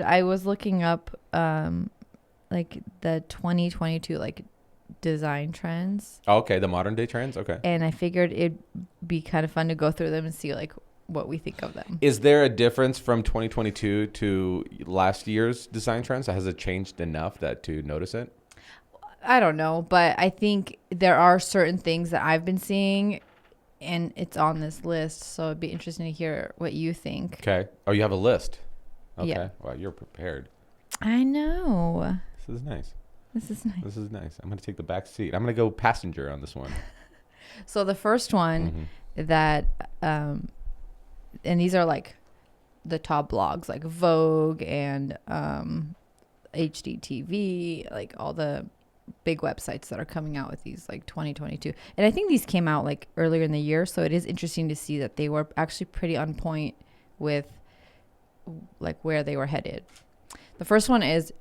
I was looking up like the 2022 like design trends, Oh, okay, the modern day trends. Okay. and I figured it'd be kind of fun to go through them and see like what we think of them. Is there a difference from 2022 to last year's design trends? Has it changed enough that to notice it? I don't know, but I think there are certain things that I've been seeing, and it's on this list. So it'd be interesting to hear what you think. Okay. Oh, you have a list. Okay. Yeah. Wow, you're prepared. I know. This is nice. This is nice. This is nice. I'm going to take the back seat. I'm going to go passenger on this one. So the first one that, and these are like the top blogs like Vogue and HDTV, like all the big websites that are coming out with these like 2022. And I think these came out like earlier in the year. So it is interesting to see that they were actually pretty on point with like where they were headed. The first one is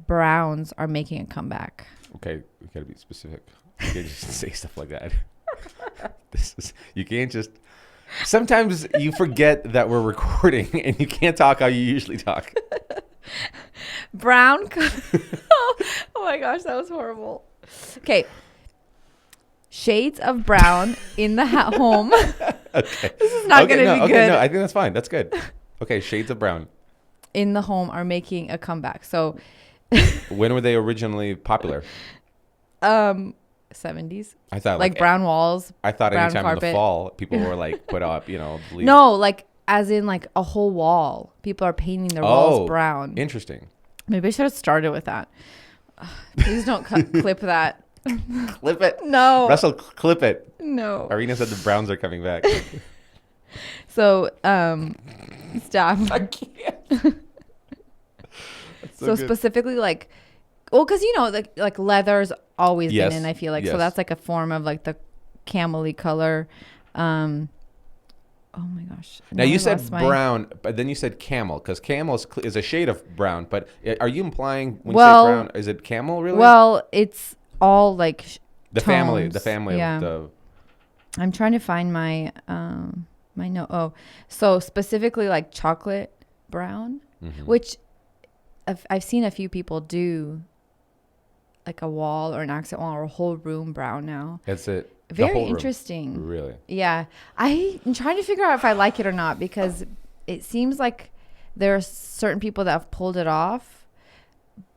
browns are making a comeback. Okay, we got to be specific. You can't just say stuff like that. You can't just. Sometimes you forget that we're recording and you can't talk how you usually talk. Brown. Oh my gosh, that was horrible. Okay. Shades of brown in the home. Okay. This is not going to be good. No, I think that's fine. That's good. Okay, shades of brown. In the home are making a comeback. So When were they originally popular? 70s. I thought Like brown walls. I thought brown anytime in the carpet. fall people were like put up, leaves. No, like as in like a whole wall. People are painting their walls brown. Interesting. Maybe I should have started with that. Please don't clip that. Clip it. No. Russell, clip it. No. Arena said the Browns are coming back. So, stop. I can't. So specifically like, well, because like leather's always Yes. been in, I feel like. Yes. So that's like a form of like the camely color. Oh my gosh. Now I you said lost my- brown, but then you said camel, because camel is a shade of brown. But are you implying when Well- you say brown, is it camel really? Well, it's all like the family tones. Yeah. of the. I'm trying to find my my note. Oh, so specifically like chocolate brown, which I've seen a few people do, like a wall or an accent wall or a whole room brown now. That's it. The Very whole room. interesting. Really. Yeah, I'm trying to figure out if I like it or not, because it seems like there are certain people that have pulled it off,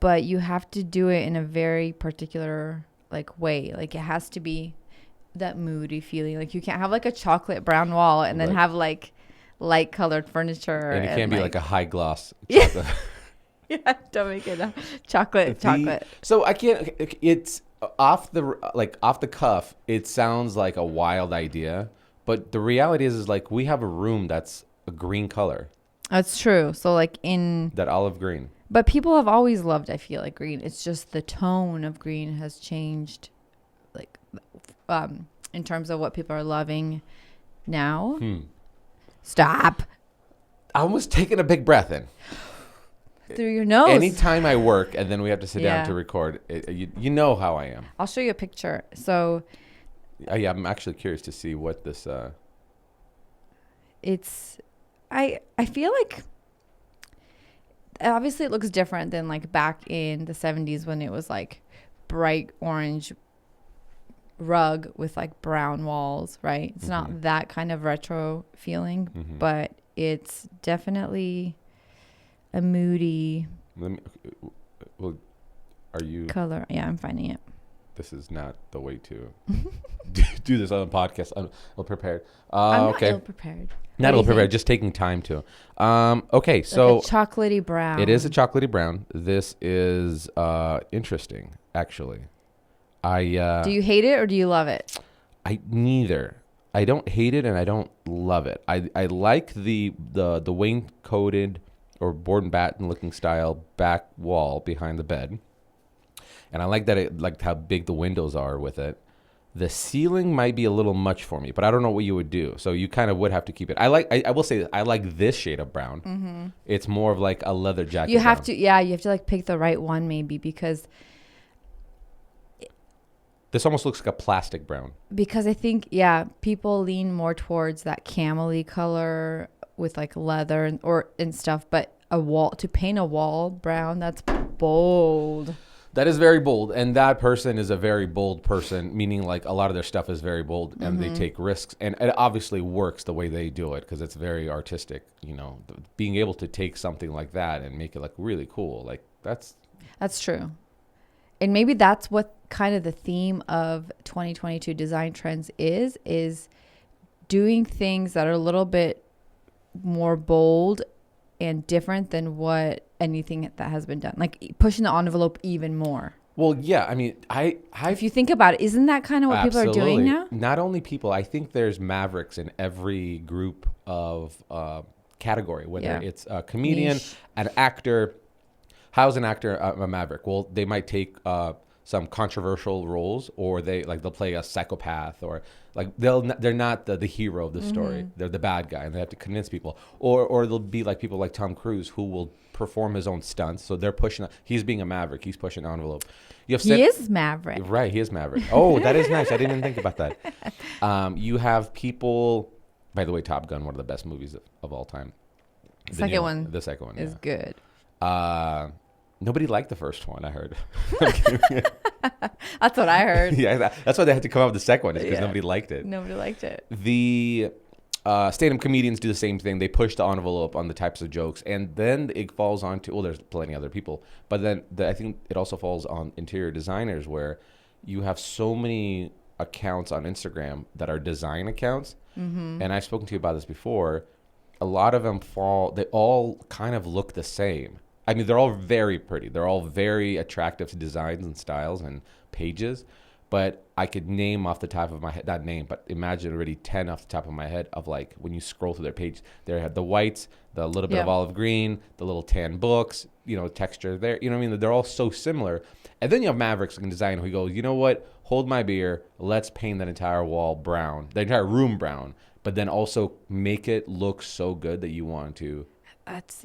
but you have to do it in a very particular like way. Like it has to be that moody feeling. Like you can't have like a chocolate brown wall and then Right. have like light colored furniture. And it can't be like a high gloss. Yeah. chocolate. Yeah, don't make it a chocolate. So I can't. It's off the cuff. It sounds like a wild idea, but the reality is like we have a room that's a green color, That's true. So like that olive green. but people have always loved, I feel like, green. It's just the tone of green has changed, like, in terms of what people are loving now. Stop. I was taking a big breath in. Through your nose. Anytime I work and then we have to sit down Yeah. to record, you know how I am. I'll show you a picture. So Yeah, I'm actually curious to see what this. it's, I feel like, obviously it looks different than like back in the 70s when it was like bright orange rug with like brown walls, right? It's not that kind of retro feeling, but it's definitely a moody Well, are you? color. Yeah, I'm finding it. This is not the way to do this on a podcast. I'm ill prepared. I'm Okay. not ill prepared. Not ill prepared, just taking time to. Okay, so like a chocolatey brown. it is a chocolatey brown. This is interesting, actually. Do you hate it or do you love it? Neither. I don't hate it and I don't love it. I like the wainscoted or board and batten looking style back wall behind the bed, and I like that it like how big the windows are with it. The ceiling might be a little much for me, but I don't know what you would do. So you kind of would have to keep it. I will say that I like this shade of brown. It's more of like a leather jacket. You have brown. to, yeah, you have to like pick the right one maybe because This almost looks like a plastic brown. I think, yeah, people lean more towards that camely color with like leather and stuff. But to paint a wall brown, that's bold. That is very bold, and that person is a very bold person, meaning like a lot of their stuff is very bold, and they take risks, and it obviously works the way they do it because it's very artistic. Being able to take something like that and make it like really cool, like that's true. And maybe that's what kind of the theme of 2022 design trends is doing things that are a little bit more bold and different than what anything that has been done, like pushing the envelope even more. Well, yeah, I mean, if you think about it, isn't that kind of what people are doing now? Not only people, I think there's mavericks in every group of category, whether it's a comedian, niche, an actor. How's an actor a maverick? Well, they might take some controversial roles, or they'll play a psychopath, or like they're not the hero of the story. They're the bad guy, and they have to convince people. Or they'll be like people like Tom Cruise, who will perform his own stunts. So they're pushing. He's being a maverick. He's pushing the envelope. He is Maverick. Right, he is Maverick. Oh, that is nice. I didn't even think about that. You have people. By the way, Top Gun, one of the best movies of all time. The second one is good. Nobody liked the first one, I heard. That's what I heard. Yeah, that's why they had to come up with the second one, because nobody liked it. Nobody liked it. The stand-up comedians do the same thing. They push the envelope on the types of jokes, and then it falls onto, well, there's plenty of other people, but then I think it also falls on interior designers, where you have so many accounts on Instagram that are design accounts, and I've spoken to you about this before. A lot of them they all kind of look the same. I mean, they're all very pretty. They're all very attractive to designs and styles and pages. But I could name off the top of my head, not name, but imagine already 10 off the top of my head of like when you scroll through their page, they had the whites, the little bit of olive green, the little tan books, texture there. You know what I mean? They're all so similar. And then you have Mavericks in design who go, you know what? Hold my beer. Let's paint that entire wall brown, the entire room brown, but then also make it look so good that you want to. That's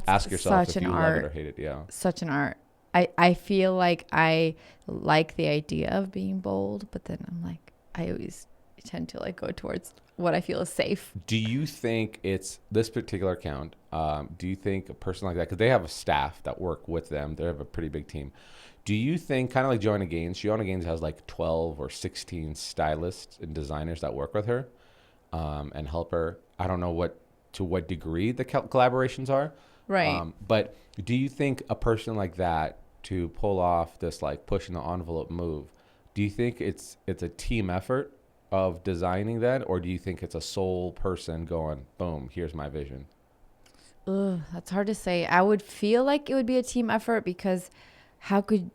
ask yourself such if an you art. love it or hate it. Yeah, such an art. I feel like I like the idea of being bold, but then I'm like, I always tend to like go towards what I feel is safe. Do you think it's this particular account? Do you think a person like that, because they have a staff that work with them, they have a pretty big team. Do you think, kind of like Joanna Gaines has like 12 or 16 stylists and designers that work with her and help her? I don't know to what degree the collaborations are. Right. But do you think a person like that, to pull off this like pushing the envelope move, do you think it's a team effort of designing that, or do you think it's a sole person going, boom, here's my vision? Ugh, that's hard to say. I would feel like it would be a team effort, because how could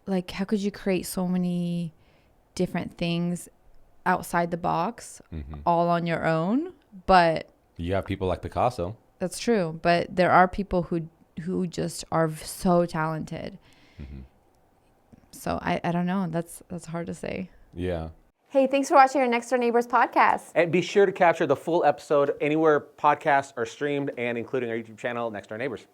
you create so many different things outside the box all on your own? But you have people like Picasso. That's true, but there are people who just are so talented. So I don't know. That's hard to say. Yeah. Hey, thanks for watching our Next Door Neighbors podcast. And be sure to capture the full episode anywhere podcasts are streamed, and including our YouTube channel, Next Door Neighbors.